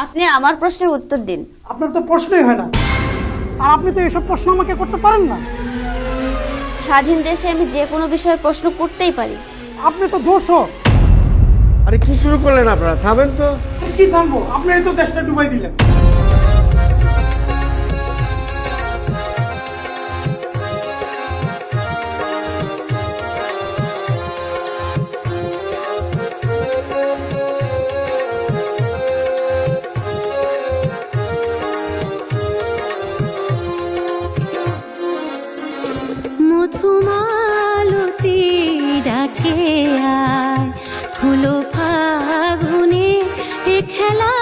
আপনি আমার প্রশ্নের উত্তর দিন। আপনার তো প্রশ্নই হয় না, আর আপনি তো এসব প্রশ্ন আমাকে করতে পারেন না। স্বাধীন দেশে আমি যে কোনো বিষয়ে প্রশ্ন করতেই পারি। আপনি তো দোষক। আরে কি শুরু করলেন আপনারা? থামেন তো। কি থামবো? আপনি তো দেশটা ডুবাই দিলেন। মধুমালতি ডাকে আয়, ফুলো ফাগুনে এ খেলায়।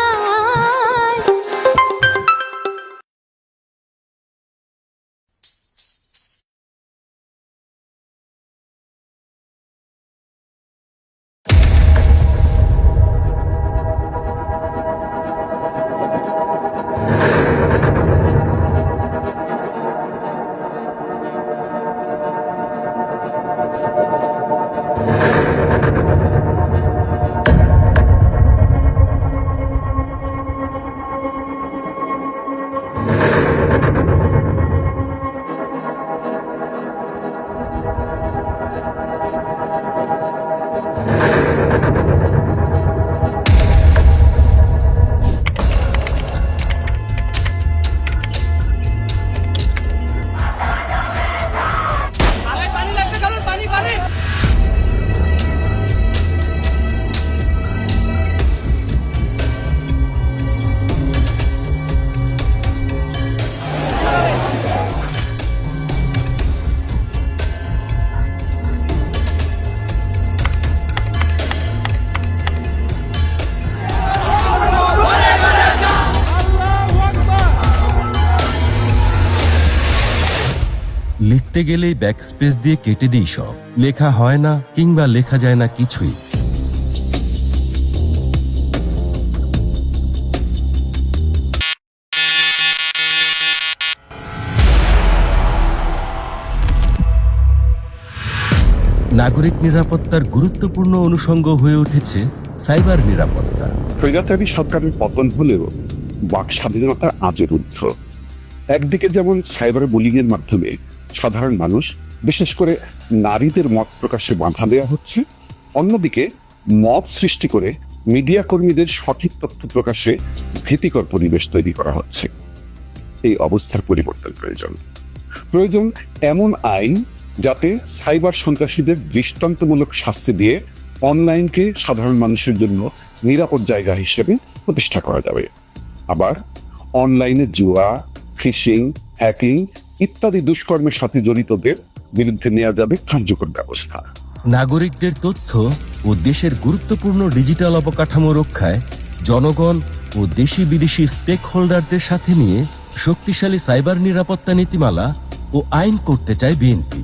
লিখতে গেলেই ব্যাকস্পেস দিয়ে কেটে দিই সব, লেখা হয় না কিংবা লেখা যায় না কিছুই। নাগরিক নিরাপত্তার গুরুত্বপূর্ণ অনুষঙ্গ হয়ে উঠেছে সাইবার নিরাপত্তা। স্বৈরাচারী সরকারের পতন হলেও বাক স্বাধীনতা আজও রুদ্ধ। একদিকে যেমন সাইবার বুলিংয়ের মাধ্যমে সাধারণ মানুষ, বিশেষ করে নারীদের মত প্রকাশে বাধা দেওয়া হচ্ছে, অন্যদিকে মত সৃষ্টি করে মিডিয়া কর্মীদের সঠিক তথ্য প্রকাশে ভীতিকর পরিবেশ তৈরি করা হচ্ছে। এই অবস্থার পরিবর্তন প্রয়োজন এমন আইন যাতে সাইবার সন্ত্রাসীদের দৃষ্টান্তমূলক শাস্তি দিয়ে অনলাইনকে সাধারণ মানুষের জন্য নিরাপদ জায়গা হিসেবে প্রতিষ্ঠা করা যাবে। আবার অনলাইনে জুয়া, ফিশিং, হ্যাকিং ইত্যাদি দুষ্কর্মের সাথে জড়িতদের বিরুদ্ধে নেওয়া যাবে কার্যকর ব্যবস্থা। নাগরিকদের তথ্য ও দেশের গুরুত্বপূর্ণ ডিজিটাল অবকাঠামো রক্ষায় জনগণ ও দেশি বিদেশি স্টেক হোল্ডারদের সাথে নিয়ে শক্তিশালী সাইবার নিরাপত্তা নীতিমালা ও আইন করতে চায় বিএনপি।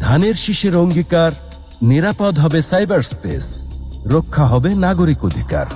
ধানের শীষের অঙ্গীকার, নিরাপদ হবে সাইবার স্পেস, রক্ষা হবে নাগরিক অধিকার।